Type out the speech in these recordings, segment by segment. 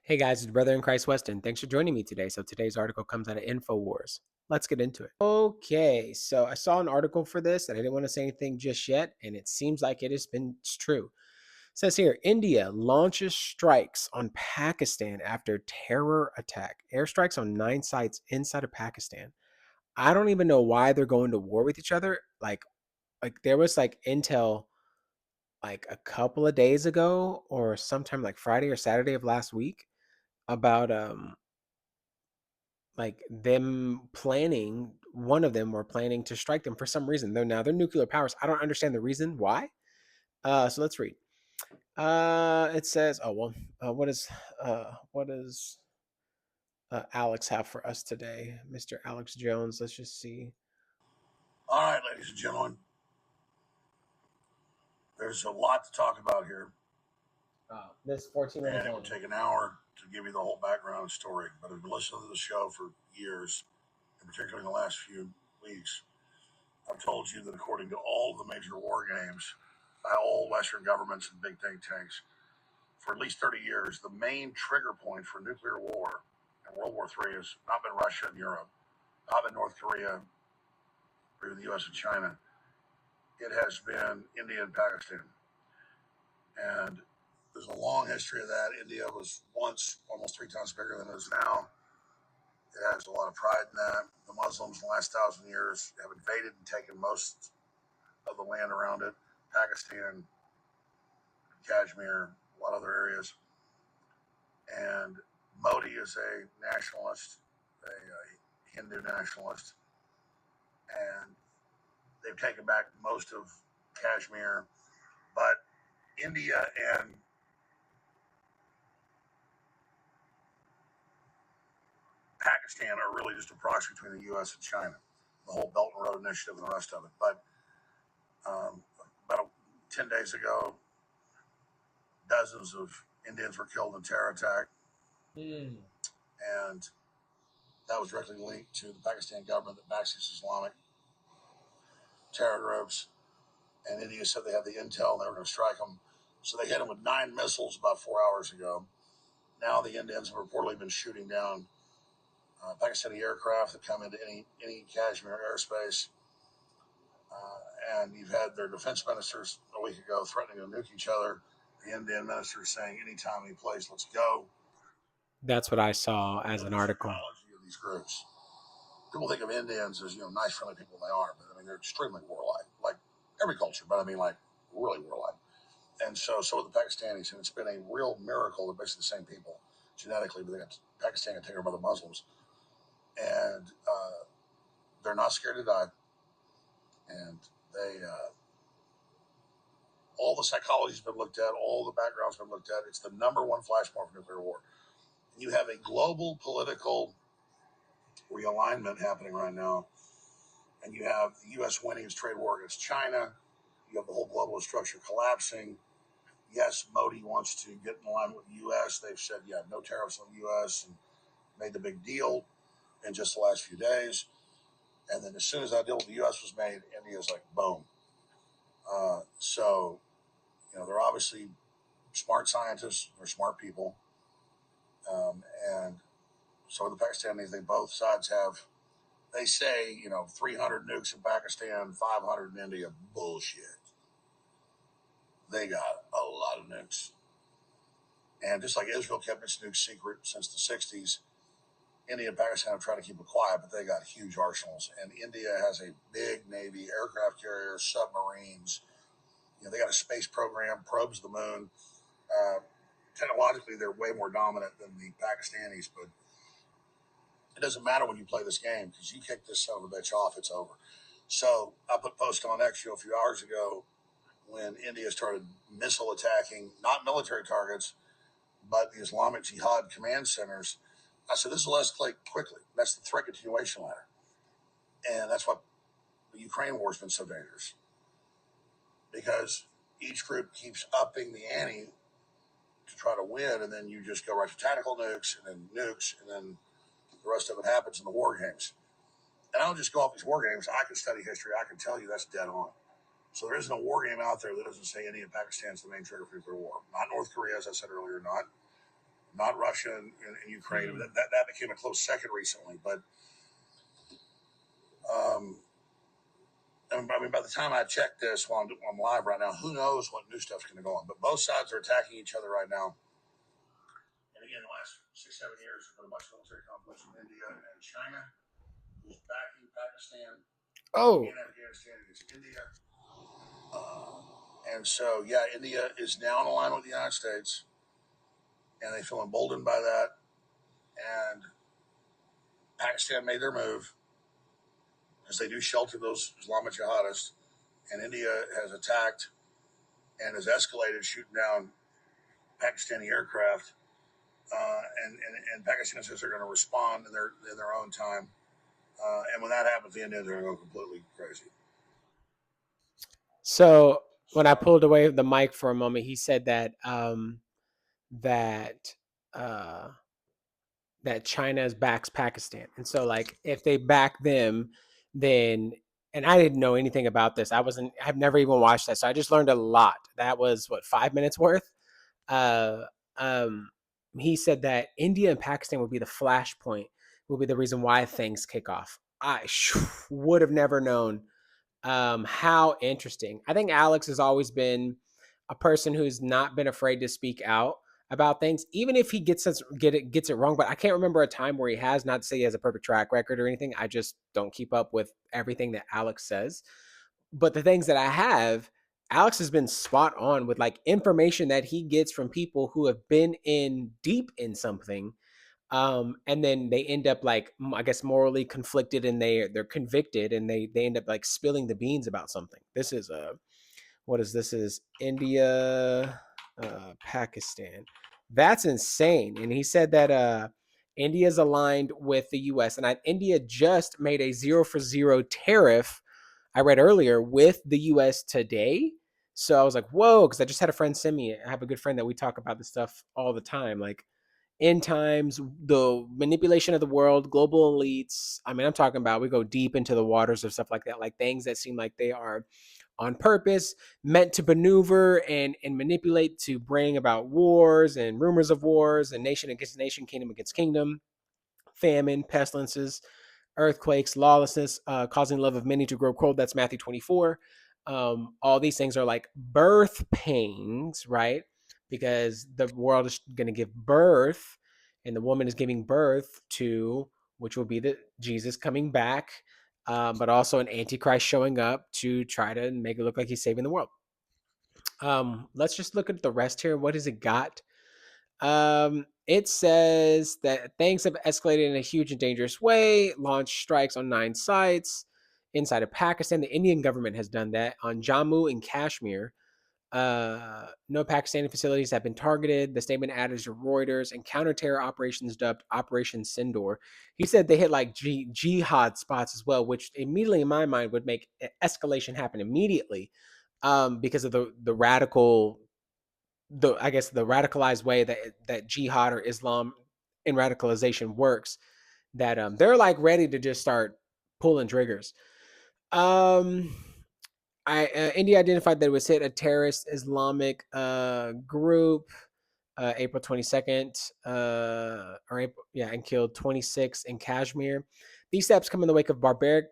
Hey guys, it's your brother in Christ, Weston. Thanks for joining me today. So today's article comes out of InfoWars. Let's get into it. Okay, so I saw an article for this and I didn't want to say anything just yet, and it seems like it's true. It says here, India launches strikes on Pakistan after terror attack. Airstrikes on 9 sites inside of Pakistan. I don't even know why they're going to war with each other. Like there was like intel like a couple of days ago or sometime like Friday or Saturday of last week about like them planning one of them were planning to strike them for some reason. Though now they're nuclear powers. I don't understand the reason why. So let's read. It says, oh well, what does Alex have for us today? Mr. Alex Jones. Let's just see. All right, ladies and gentlemen, there's a lot to talk about here, This 14 minutes and it would long. take an hour to give you the whole background and story. But I've been listening to the show for years, and particularly in the last few weeks. I've told you that according to all the major war games by all Western governments and big think tanks, for at least 30 years, the main trigger point for nuclear war and World War III has not been Russia and Europe, not been North Korea, or even the US and China. It has been India and Pakistan. And there's a long history of that. India was once almost 3 times bigger than it is now. It has a lot of pride in that. The Muslims in the last 1,000 years have invaded and taken most of the land around it. Pakistan, Kashmir, a lot of other areas. And Modi is a nationalist, a Hindu nationalist, and they've taken back most of Kashmir. But India and Pakistan are really just a proxy between the U.S. and China, the whole Belt and Road Initiative and the rest of it. But um, about 10 days ago, dozens of Indians were killed in a terror attack, Mm. and that was directly linked to the Pakistan government that backs these Islamic terror groups. And India said they had the intel and they were going to strike them. So they hit them with 9 missiles about 4 hours ago. Now the Indians have reportedly been shooting down Pakistani aircraft that come into any Kashmir airspace. And you've had their defense ministers a week ago threatening to nuke each other. The Indian minister saying, anytime, any place, let's go. That's what I saw You as know, an the article. psychology of these groups. People think of Indians as, nice, friendly people. They are, but I mean, they're extremely warlike, like every culture, but I mean, like really warlike. And so are the Pakistanis. And it's been a real miracle. They're basically the same people genetically, but they got Pakistan got taken over by the Muslims. And they're not scared to die. And all the psychology's been looked at, all the background's been looked at. It's the number one flashpoint for nuclear war. And you have a global political realignment happening right now. And you have the U.S. winning its trade war against China. You have the whole global structure collapsing. Yes, Modi wants to get in line with the U.S. They've said, yeah, no tariffs on the U.S. and made the big deal in just the last few days. And then as soon as that deal with the U.S. was made, India's like, boom. They're obviously smart scientists, they're smart people. And so the Pakistanis, they both sides have, they say, 300 nukes in Pakistan, 500 in India. Bullshit. They got a lot of nukes. And just like Israel kept its nukes secret since the 60s, India and Pakistan have tried to keep it quiet, but they got huge arsenals. And India has a big navy, aircraft carriers, submarines. They got a space program, probes the moon. Uh, Technologically, they're way more dominant than the Pakistanis, but it doesn't matter when you play this game because you kick this son of a bitch off, it's over. So I put a post on X a few hours ago when India started missile attacking, not military targets, but the Islamic Jihad command centers. I said, this will escalate quickly. That's the threat continuation ladder. And that's why the Ukraine war has been so dangerous because each group keeps upping the ante to try to win, and then you just go right to tactical nukes, and then the rest of it happens in the war games. And I don't just go off these war games. I can study history. I can tell you that's dead on. So there isn't a war game out there that doesn't say India and Pakistan is the main trigger for nuclear war. Not North Korea, as I said earlier, not not Russia and Ukraine. Mm. That became a close second recently. But um, I mean, by the time I check this while I'm live right now, who knows what new stuff's going to go on? But both sides are attacking each other right now. And again, the last 6, 7 years, there's been a bunch of military conflicts with India and China, who's backing Pakistan Oh, and Afghanistan against India. Uh, and so, yeah, India is now in line with the United States, and they feel emboldened by that. And Pakistan made their move because they do shelter those Islamic jihadists, and India has attacked and has escalated, shooting down Pakistani aircraft. And Pakistan says they're going to respond in their own time. And when that happens, the Indians are going to go completely crazy. so when I So pulled away the mic for a moment, he said that that uh, that China backs Pakistan, and so like if they back them, then and I didn't know anything about this. I've never even watched that, so I just learned a lot. That was what 5 minutes worth. Uh, um, he said that India and Pakistan would be the flashpoint, will be the reason why things kick off. I would have never known. How interesting. I think Alex has always been a person who's not been afraid to speak out about things, even if he gets it wrong. But I can't remember a time where he has. Not to say he has a perfect track record or anything. I just don't keep up with everything that Alex says. But the things that I have, Alex has been spot on with like information that he gets from people who have been in deep in something, and then they end up like I guess morally conflicted, and they're convicted, and they end up like spilling the beans about something. This is what is this is India, Pakistan. That's insane. And he said that India's aligned with the US, and India just made a 0 for 0 tariff, I read earlier, with the US today. So I was like, whoa, because I just had a friend send me it. I have a good friend that we talk about this stuff all the time. Like end times, the manipulation of the world, global elites. I mean, I'm talking about we go deep into the waters of stuff like that, like things that seem like they are on purpose, meant to maneuver and manipulate to bring about wars and rumors of wars and nation against nation, kingdom against kingdom, famine, pestilences, earthquakes, lawlessness, causing the love of many to grow cold. That's Matthew 24. All these things are like birth pains, right? Because the world is going to give birth, and the woman is giving birth to, which will be the Jesus coming back, but also an antichrist showing up to try to make it look like he's saving the world. Let's just look at the rest here. What has it got? It says that things have escalated in a huge and dangerous way, launched strikes on 9 sites inside of Pakistan. The Indian government has done that on Jammu and Kashmir. No Pakistani facilities have been targeted. The statement added to Reuters and counter-terror operations dubbed Operation Sindoor. He said they hit like jihad spots as well, which immediately in my mind would make escalation happen immediately, because of the radical, the I guess the radicalized way that jihad or Islam in radicalization works. That they're like ready to just start pulling triggers. Um, India identified that it was hit a terrorist Islamic group April 22nd, or April, yeah, and killed 26 in Kashmir. These steps come in the wake of barbaric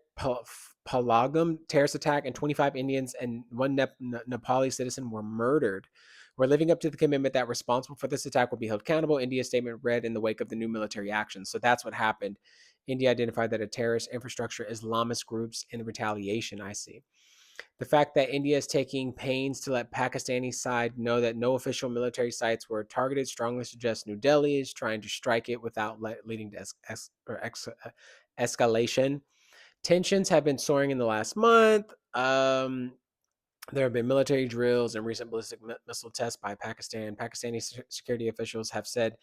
Palagam terrorist attack, and 25 Indians and one Nepali citizen were murdered. We're living up to the commitment that responsible for this attack will be held accountable. India's statement read in the wake of the new military actions. So that's what happened. India identified that a terrorist infrastructure Islamist groups in retaliation. I see. The fact that India is taking pains to let Pakistani side know that no official military sites were targeted strongly suggests New Delhi is trying to strike it without leading to escalation. Tensions have been soaring in the last month. There have been military drills and recent ballistic missile tests by Pakistan. Pakistani security officials have said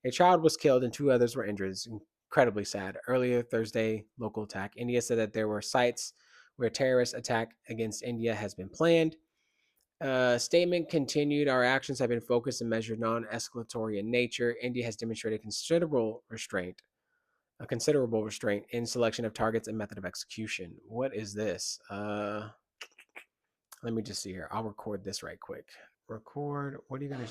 a child was killed and 2 others were injured. It's incredibly sad. Earlier Thursday, local attack. India said that there were sites where terrorist attack against India has been planned. Statement continued. Our actions have been focused and measured, non-escalatory in nature. India has demonstrated a considerable restraint in selection of targets and method of execution. What is this? Let me just see here. I'll record this right quick. Record. What are you gonna?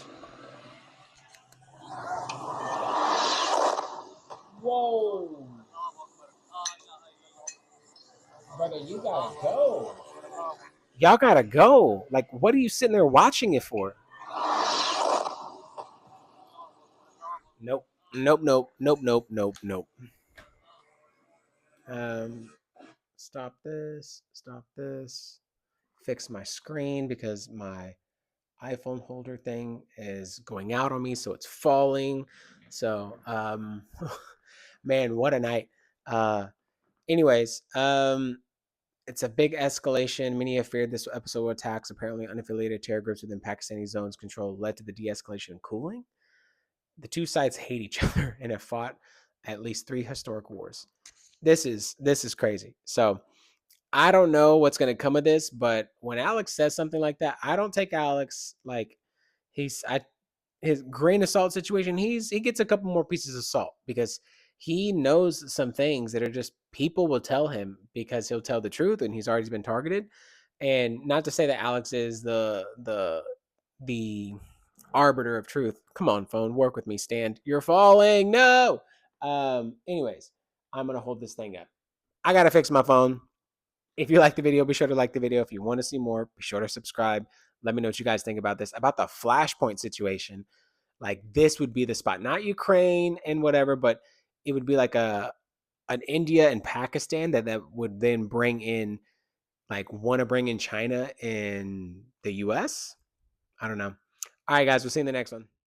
you gotta go. Y'all gotta go. Like, what are you sitting there watching it for? Nope. Nope. Nope. Nope. Nope. Nope. Nope. Um, stop this. Stop this. Fix my screen because my iPhone holder thing is going out on me, so it's falling. So, man, what a night. Uh, anyways, it's a big escalation. Many have feared this episode of attacks. Apparently, unaffiliated terror groups within Pakistani zones control led to the de-escalation and cooling. The two sides hate each other and have fought at least 3 historic wars. This is crazy. So I don't know what's going to come of this, but when Alex says something like that, I don't take Alex like he's I his grain of salt situation. He gets a couple more pieces of salt because he knows some things that are just people will tell him because he'll tell the truth and he's already been targeted. And not to say that Alex is the arbiter of truth. Come on, phone, work with me. Stand. You're falling. No. Anyways, I'm gonna hold this thing up. I gotta fix my phone. If you like the video, be sure to like the video. If you want to see more, be sure to subscribe. Let me know what you guys think about this. About the Flashpoint situation. Like this would be the spot. Not Ukraine and whatever, but it would be like a an India and Pakistan that would then bring in like want to bring in China and the US. I don't know. All right, guys, we'll see you in the next one.